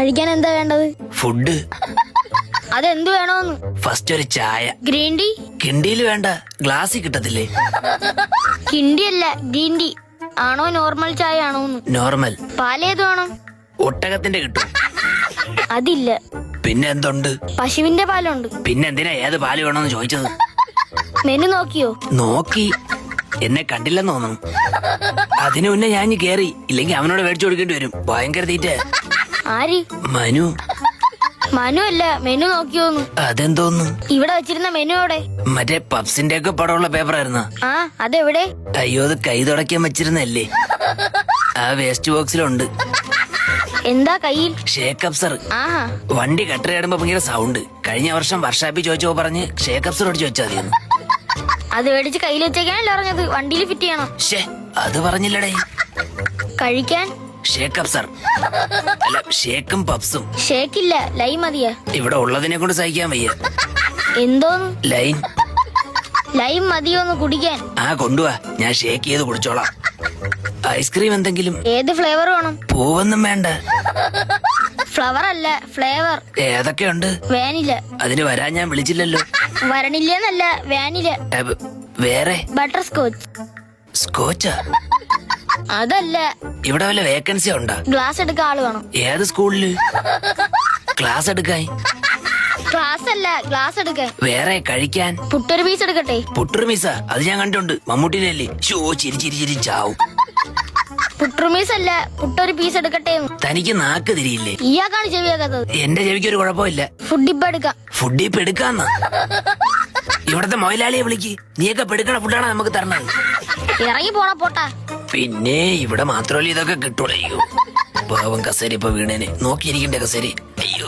കഴിക്കാൻ എന്താ വേണ്ടത്? ഫുഡ്. അതെന്ത് വേണോന്ന്? ഫസ്റ്റ് ഒരു ചായ. Green tea? കിണ്ടിയിൽ വേണ്ട, ഗ്ലാസ്സിൽ കിട്ടത്തില്ലേ? കിണ്ടി അല്ല, ഗ്രീൻ ടീ ആണോ നോർമൽ ചായ ആണോന്ന്? നോർമൽ. പാലേത് വേണം? ഒട്ടകത്തിന്റെ കിട്ടും. അതില്ല. പിന്നെ എന്തുണ്ട്? പശുവിന്റെ പാലുണ്ട്. പിന്നെ എന്തിനാ ഏത് പാല് വേണമെന്ന് ചോദിച്ചത്? മെനു നോക്കിയോ? നോക്കി. എന്നെ കണ്ടില്ലെന്ന് തോന്നുന്നു. അതിനു മുന്നേ ഞാൻ കേറി, ഇല്ലെങ്കിൽ അവനോട് മേടിച്ചു കൊടുക്കേണ്ടി വരും. ഭയങ്കര തീറ്റ. ആര്? മനു. മനു അല്ല, മെനു നോക്കിയോന്ന്. അതെന്തോന്നു? ഇവിടെ വെച്ചിരുന്ന മെനു എവിടെ? മറ്റേ പപ്സിന്റെ ഒക്കെ പടമുള്ള പേപ്പറായിരുന്ന. ആ, അതെവിടെ? അയ്യോ, അത് കൈ തുടക്കാൻ വെച്ചിരുന്നല്ലേ? ആ വേസ്റ്റ് ബോക്സിലുണ്ട്. എന്താ കയ്യിൽ? ഷേക്ക് അപ്സർ. ആഹാ. വണ്ടി കട്ടറിയാടുമ്പോ ഭയങ്കര സൗണ്ട്. കഴിഞ്ഞ വർഷം വർഷാപ്പിൽ ചോദിച്ചോ പറഞ്ഞ് ഷേക്ക് അപ്സറോട് ചോദിച്ചാൽ മതിയെന്ന്. അത് മേടിച്ച് കയ്യിൽ വെച്ചേക്കാനല്ലേ പറഞ്ഞത്? വണ്ടിയിൽ ഫിറ്റ് ചെയ്യണം. ഷേ, അത് പറഞ്ഞില്ലടേ. കഴിക്കാൻ ഷേക്ക് അപ്സർ അല്ല, ഷേക്കും പപ്സും. ഷേക്കില്ല, ലൈൻ മതിയാ. ഇവിടെ ഉള്ളതിനെ കൊണ്ട് സഹിക്കാൻ വയ്യ. എന്തോന്ന്? ലൈൻ. ലൈൻ മതിയോന്ന് കുടിക്കാൻ? ആ, കൊണ്ടുവാ, ഞാൻ ഷേക്ക് ചെയ്ത് കുടിച്ചോളാം. ഐസ്ക്രീം എന്തെങ്കിലും? ഏത് ഫ്ലേവർ വേണം? പൂവൊന്നും വേണ്ട. ഫ്ലവർ അല്ല, ഫ്ലേവർ. ഏതൊക്കെയുണ്ട്? വാനില. അതിന് വരാൻ ഞാൻ വിളിച്ചില്ലല്ലോ. വരണില്ലെന്നല്ല, വാനില. വേറെ? Butterscotch. സ്കോച്ചാ? അതല്ല. ഇവിടെ വല്ല വേക്കൻസി ഉണ്ടാ? ഗ്ലാസ് എടുക്കാൻ ആള് വേണം. ഏത് സ്കൂളില്? ക്ലാസ് എടുക്കാൻ? ക്ലാസ് അല്ല, ഗ്ലാസ് എടുക്കാൻ. വേറെ കഴിക്കാൻ? പുട്ടൊരു പീസ് എടുക്കട്ടെ? പുട്ടുറുമീസ? അത് ഞാൻ കണ്ടിട്ടുണ്ട്, മമ്മൂട്ടിയിലല്ലേ? ഷോ, ചിരി ചിരി ചിരി ചാവും. പുട്ടുറുമീസ് അല്ല, പുട്ടൊരു പീസ് എടുക്കട്ടെ. തനിക്ക് നാക്ക് തിരിയില്ലേ? ഇയാൾക്കാണ് ചെവിയാക്കാത്തത്. എന്റെ ചെവിക്ക് ഒരു കുഴപ്പമില്ല. ഫുഡ് ഇപ്പൊ എടുക്കാം. ഫുഡ് ഇപ്പൊ എടുക്കാന്ന? ഇവിടത്തെ മൊയിലാളിയെ വിളിക്ക്. നീയൊക്കെ പെടുക്കണ ഫുഡാണ് നമുക്ക് തരണത്. ഇറങ്ങി പോണ പോട്ടാ. പിന്നെ ഇവിടെ മാത്രമല്ല ഇതൊക്കെ കിട്ടുള്ളൂ. അയ്യോ, പാവം കസേര ഇപ്പൊ വീണേനെ. നോക്കിയിരിക്കണ്ടേ കസേര? അയ്യോ.